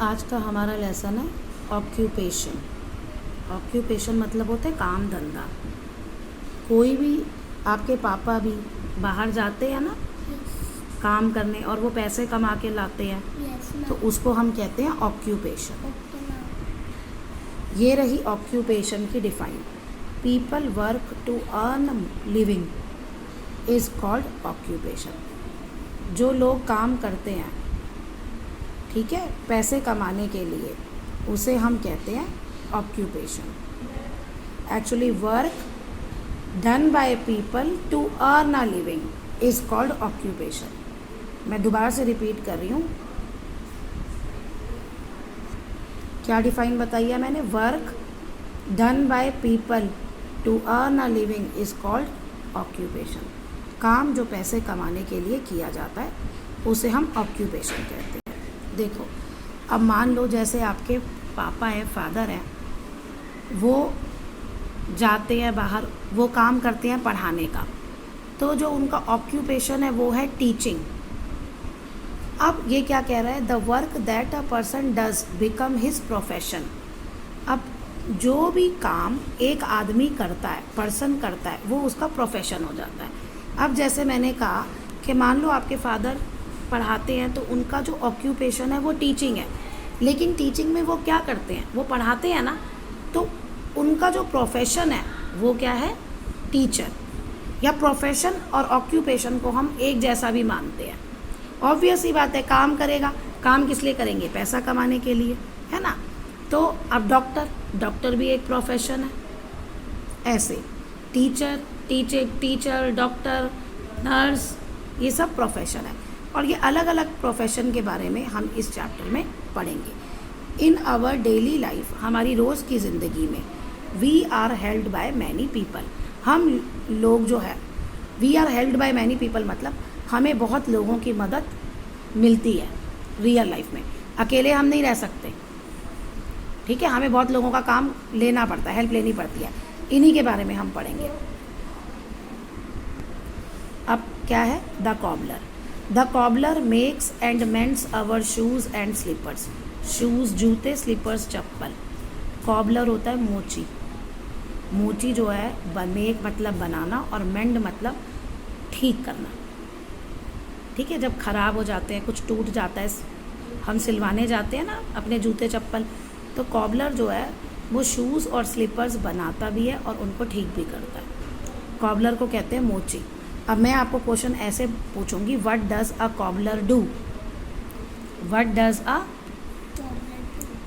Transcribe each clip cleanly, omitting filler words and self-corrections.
आज का हमारा लेसन है ऑक्यूपेशन। ऑक्यूपेशन मतलब होता है काम धंधा। कोई भी, आपके पापा भी बाहर जाते हैं ना काम करने और वो पैसे कमा के लाते हैं, तो उसको हम कहते हैं ऑक्यूपेशन। ये रही ऑक्यूपेशन की define. People work to earn living is called occupation. जो लोग काम करते हैं, ठीक है, पैसे कमाने के लिए, उसे हम कहते हैं occupation. Actually work done by people to earn a living is called occupation. मैं दोबारा से रिपीट कर रही हूँ, क्या डिफाइन बताइए मैंने? Work done by people to earn a living is called occupation. काम जो पैसे कमाने के लिए किया जाता है उसे हम ऑक्यूपेशन कहते हैं। देखो, अब मान लो जैसे आपके पापा हैं, फादर हैं, वो जाते हैं बाहर, वो काम करते हैं पढ़ाने का, तो जो उनका ऑक्यूपेशन है वो है टीचिंग। अब ये क्या कह रहा है? The work that a person does become his profession. अब जो भी काम एक आदमी करता है, पर्सन करता है, वो उसका प्रोफेशन हो जाता है। अब जैसे मैंने कहा कि मान लो आपके फादर पढ़ाते हैं, तो उनका जो ऑक्यूपेशन है वो टीचिंग है, लेकिन टीचिंग में वो क्या करते हैं? वो पढ़ाते हैं ना, तो उनका जो प्रोफेशन है वो क्या है? टीचर। या प्रोफेशन और ऑक्यूपेशन को हम एक जैसा भी मानते हैं। ऑब्वियस ही बात है, काम करेगा, काम किस लिए करेंगे? पैसा कमाने के लिए, है ना? तो अब डॉक्टर भी एक प्रोफेशन है। ऐसे टीचर, डॉक्टर, नर्स, ये सब प्रोफेशन है। और ये अलग अलग प्रोफेशन के बारे में हम इस चैप्टर में पढ़ेंगे। इन आवर डेली लाइफ, हमारी रोज़ की ज़िंदगी में, we are held by many people. हम लोग जो है, we are held by many people मतलब हमें बहुत लोगों की मदद मिलती है रियल लाइफ में। अकेले हम नहीं रह सकते, ठीक है? हमें बहुत लोगों का काम लेना पड़ता है, हेल्प लेनी पड़ती है। इन्हीं के बारे में हम पढ़ेंगे। अब क्या है? The cobbler. The cobbler makes and mends our shoes and slippers. Shoes जूते, स्लीपर्स चप्पल। कॉबलर होता है मोची। मोची जो है, मेक मतलब बनाना और मेंड मतलब ठीक करना, ठीक है? जब ख़राब हो जाते हैं, कुछ टूट जाता है, हम सिलवाने जाते हैं ना अपने जूते चप्पल, तो कॉबलर जो है वो शूज़ और स्लीपर्स बनाता भी है और उनको ठीक भी करता है। कॉबलर को कहते हैं मोची। अब मैं आपको क्वेश्चन ऐसे पूछूंगी, what does a cobbler do? What does a,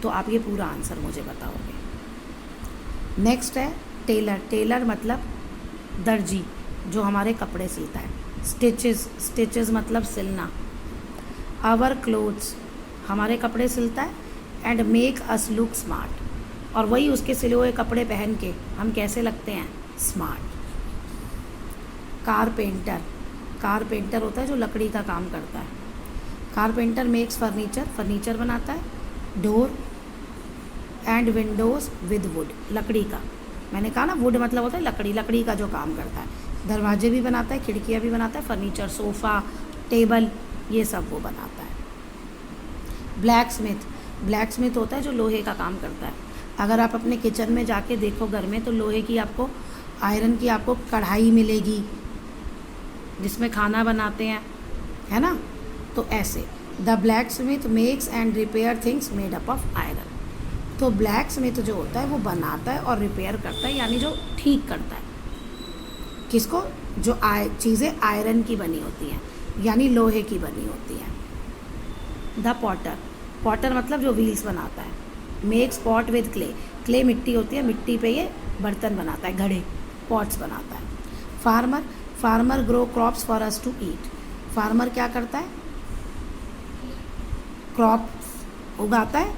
तो आप ये पूरा आंसर मुझे बताओगे। नेक्स्ट है टेलर। टेलर मतलब दर्जी, जो हमारे कपड़े सिलता है। स्टिचेस मतलब सिलना। आवर क्लोथ्स, हमारे कपड़े सिलता है। And make us look smart, और वही उसके सिले हुए कपड़े पहन के हम कैसे लगते हैं? स्मार्ट। कारपेंटर होता है जो लकड़ी का काम करता है। कारपेंटर मेक्स फर्नीचर बनाता है। Door and Windows with would, लकड़ी का, मैंने कहा ना वुड मतलब होता है लकड़ी का जो काम करता है। दरवाजे भी बनाता है, खिड़कियाँ भी बनाता है, फर्नीचर, सोफ़ा, टेबल, ये सब वो बनाता है। ब्लैकस्मिथ होता है जो लोहे का काम करता है। अगर आप अपने किचन में जाके देखो घर में, तो लोहे की आपको, आयरन की आपको कढ़ाई मिलेगी जिसमें खाना बनाते हैं, है ना? तो ऐसे the black Smith makes and repair things made up of iron. तो ब्लैक स्मिथ जो होता है वो बनाता है और रिपेयर करता है, यानी जो ठीक करता है। किसको? जो चीज़ें आयरन की बनी होती हैं, यानी लोहे की बनी होती हैं। द पॉटर मतलब जो व्हील्स बनाता है। मेक्स पॉट विद क्ले मिट्टी होती है, मिट्टी पे ये बर्तन बनाता है, घड़े, पॉट्स बनाता है। Farmer grow crops for us to eat. Farmer क्या करता है? क्रॉप उगाता है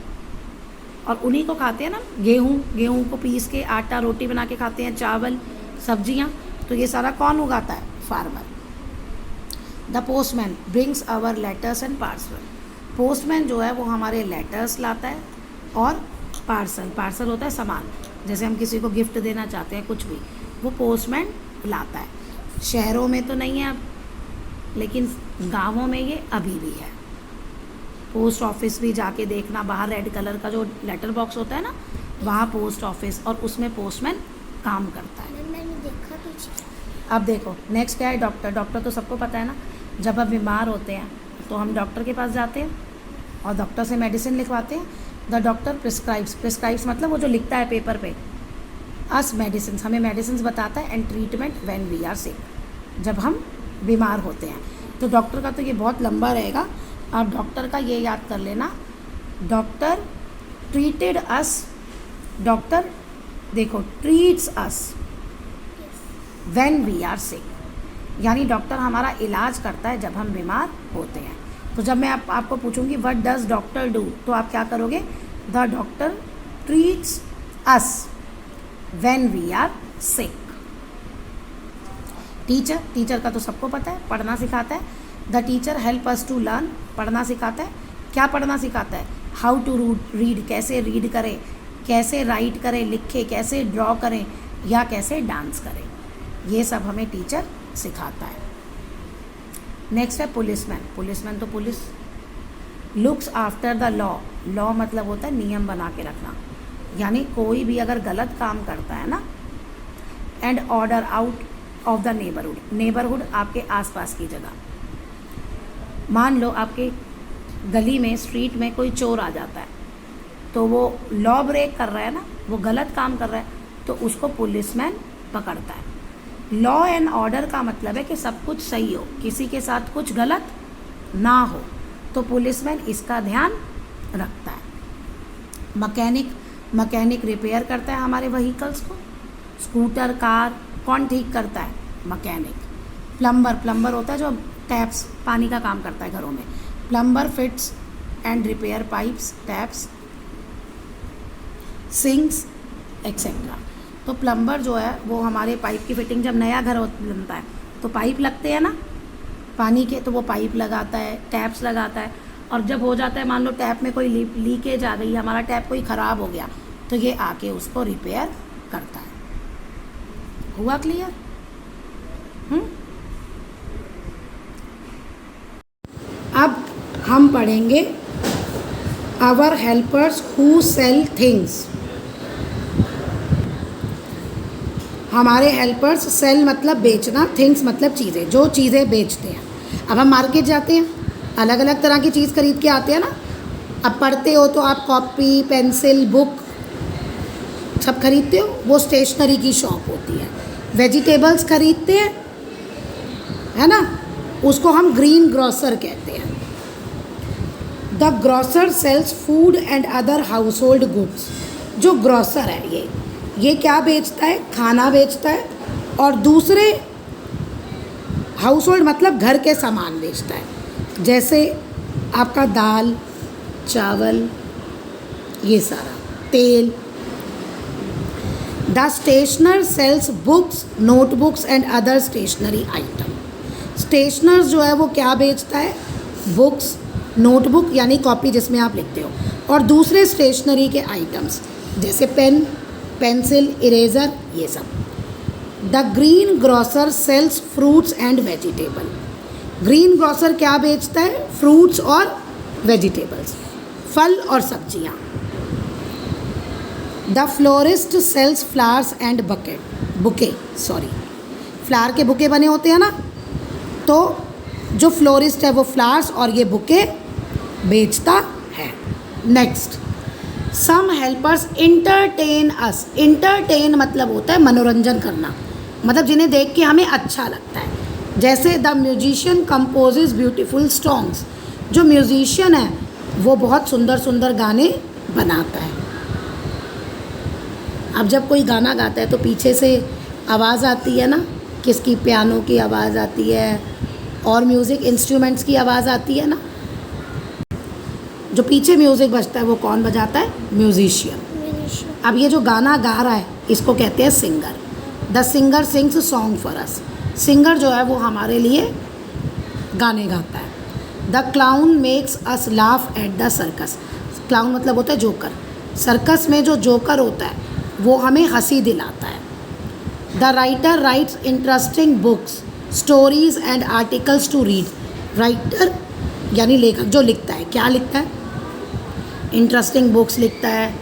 और उन्हीं को खाते हैं ना। गेहूँ को पीस के आटा रोटी बना के खाते हैं, चावल, सब्जियाँ, तो ये सारा कौन उगाता है? Farmer. The postman brings our letters and parcel. Postman जो है वो हमारे लेटर्स लाता है और पार्सल होता है सामान, जैसे हम किसी को गिफ्ट देना चाहते हैं, कुछ भी, वो पोस्टमैन लाता है। शहरों में तो नहीं है अब, लेकिन गांवों में ये अभी भी है। पोस्ट ऑफिस भी जाके देखना, बाहर रेड कलर का जो लेटर बॉक्स होता है ना, वहाँ पोस्ट ऑफिस, और उसमें पोस्टमैन काम करता है। मैंने देखा पीछे। अब देखो नेक्स्ट क्या है, डॉक्टर। डॉक्टर तो सबको पता है ना, जब हम बीमार होते हैं तो हम डॉक्टर के पास जाते हैं और डॉक्टर से मेडिसिन लिखवाते हैं। द डॉक्टर प्रिस्क्राइब्स मतलब वो जो लिखता है पेपर पे, अस मेडिसिन, हमें मेडिसिन बताता है, and treatment when we are sick, जब हम बीमार होते हैं। तो डॉक्टर का तो ये बहुत लंबा रहेगा, आप डॉक्टर का ये याद कर लेना, डॉक्टर ट्रीटेड अस, डॉक्टर देखो treats us when we are sick, यानी डॉक्टर हमारा इलाज करता है जब हम बीमार होते हैं। तो जब मैं आपको पूछूंगी व्हाट डज डॉक्टर डू, तो आप क्या करोगे, the doctor treats us when we are sick. Teacher का तो सबको पता है, पढ़ना सिखाता है। The teacher help us to learn, पढ़ना सिखाता है। क्या पढ़ना सिखाता है, हाउ टू रीड, कैसे रीड करें, कैसे राइट करें, लिखें, कैसे ड्रॉ करें, या कैसे डांस करें, ये सब हमें टीचर सिखाता है। नेक्स्ट है पुलिसमैन तो police looks after the law, law मतलब होता है नियम बना के रखना, यानी कोई भी अगर गलत काम करता है ना, and order out of the neighbourhood आपके आसपास की जगह। मान लो आपके गली में, स्ट्रीट में कोई चोर आ जाता है, तो वो लॉ ब्रेक कर रहा है ना, वो गलत काम कर रहा है, तो उसको पुलिसमैन पकड़ता है। लॉ एंड ऑर्डर का मतलब है कि सब कुछ सही हो, किसी के साथ कुछ गलत ना हो, तो पुलिसमैन इसका ध्यान रखता है। मैकेनिक रिपेयर करता है हमारे व्हीकल्स को, स्कूटर, कार कौन ठीक करता है, मैकेनिक। प्लम्बर होता है जो टैप्स, पानी का काम करता है घरों में, plumber fits and repair pipes, taps, sinks etcetera. तो प्लम्बर जो है वो हमारे पाइप की फिटिंग, जब नया घर बनता है तो पाइप लगते हैं ना पानी के, तो वो पाइप लगाता है, टैप्स लगाता है, और जब हो जाता है मान लो टैप में कोई लीकेज आ गई, हमारा टैप कोई ख़राब हो गया, तो ये आके उसको रिपेयर करता है। हुआ क्लियर? अब हम पढ़ेंगे our helpers who sell things. हमारे हेल्पर्स, सेल मतलब बेचना, थिंग्स मतलब चीज़ें, जो चीज़ें बेचते हैं। अब हम मार्केट जाते हैं, अलग अलग तरह की चीज़ खरीद के आते हैं ना। अब पढ़ते हो तो आप कॉपी, पेंसिल, बुक सब खरीदते हो, वो स्टेशनरी की शॉप होती है। वेजिटेबल्स खरीदते हैं, है ना, उसको हम ग्रीन ग्रोसर कहते हैं। The grocer sells food and other household goods. जो ग्रोसर है ये क्या बेचता है, खाना बेचता है, और दूसरे हाउस होल्ड मतलब घर के सामान बेचता है, जैसे आपका दाल, चावल, ये सारा, तेल। The stationer sells books, notebooks and other stationery item. Stationers जो है वो क्या बेचता है, बुक्स, नोटबुक यानी कॉपी जिसमें आप लिखते हो, और दूसरे स्टेशनरी के आइटम्स जैसे पेन, पेंसिल, इरेज़र, ये सब। The greengrocer sells fruits and vegetable. Greengrocer क्या बेचता है, फ्रूट्स और वेजिटेबल्स, फल और सब्जियाँ। The florist sells flowers and bouquet, flower के बुके बने होते हैं ना, तो जो फ्लोरिस्ट है वो फ्लावर्स और ये बुके बेचता है। नेक्स्ट, सम हेल्पर्स इंटरटेन अस। इंटरटेन मतलब होता है मनोरंजन करना, मतलब जिन्हें देख के हमें अच्छा लगता है। जैसे द म्यूजिशियन कंपोजेज ब्यूटीफुल सॉन्ग्स। जो म्यूजिशियन है वो बहुत सुंदर सुंदर गाने बनाता है। अब जब कोई गाना गाता है तो पीछे से आवाज़ आती है ना, किसकी, पियानो की आवाज़ आती है और म्यूज़िक इंस्ट्रूमेंट्स की आवाज़ आती है ना। जो पीछे म्यूज़िक बजता है वो कौन बजाता है, म्यूजिशियन। अब ये जो गाना गा रहा है इसको कहते हैं singer. The singer sings song for us. Singer जो है वो हमारे लिए गाने गाता है। The clown makes us laugh at the circus. Clown मतलब होता है जोकर। सर्कस में जो जोकर होता है वो हमें हंसी दिलाता है। The writer writes interesting books, stories and articles to read. Writer यानी लेखक जो लिखता है, क्या लिखता है? इंटरेस्टिंग बुक्स लिखता है,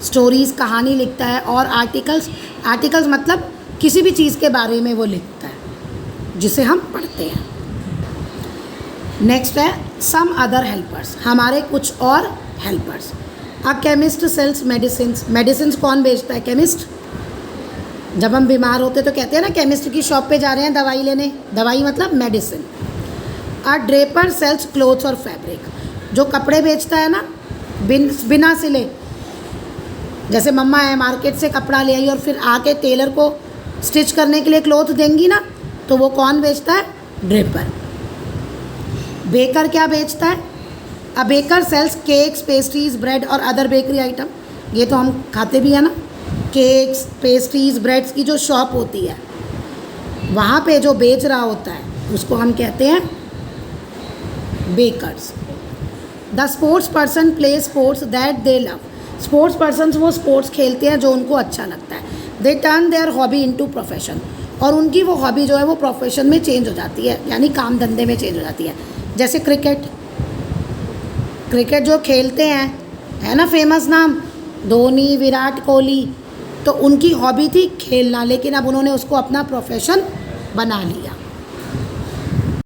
स्टोरीज़ कहानी लिखता है, और आर्टिकल्स मतलब किसी भी चीज़ के बारे में वो लिखता है जिसे हम पढ़ते हैं। नेक्स्ट है सम अदर हेल्पर्स, हमारे कुछ और helpers. A chemist sells medicine कौन बेचता है? केमिस्ट। जब हम बीमार होते तो कहते हैं ना केमिस्ट की शॉप पे जा रहे हैं दवाई लेने, दवाई मतलब मेडिसिन। अ ड्रेपर सेल्स क्लोथ्स और फैब्रिक, जो कपड़े बेचता है ना बिना सिले, जैसे मम्मा है मार्केट से कपड़ा ले आई और फिर आके टेलर को स्टिच करने के लिए क्लोथ देंगी ना, तो वो कौन बेचता है? ड्रेपर। बेकर क्या बेचता है? A baker sells cakes, pastries, bread और अदर बेकरी आइटम। ये तो हम खाते भी हैं ना, केक्स, पेस्ट्रीज, ब्रेड्स की जो शॉप होती है वहाँ पे जो बेच रहा होता है उसको हम कहते हैं bakers. The sports person play sports that they love, sports person वो स्पोर्ट्स खेलते हैं जो उनको अच्छा लगता है। They turn their hobby into profession, और उनकी वो हॉबी जो है वो प्रोफेशन में चेंज हो जाती है, यानी काम धंधे में चेंज हो जाती है। जैसे क्रिकेट जो खेलते हैं, है ना फेमस नाम धोनी, विराट कोहली, तो उनकी हॉबी थी खेलना, लेकिन अब उन्होंने उसको अपना प्रोफेशन बना लिया।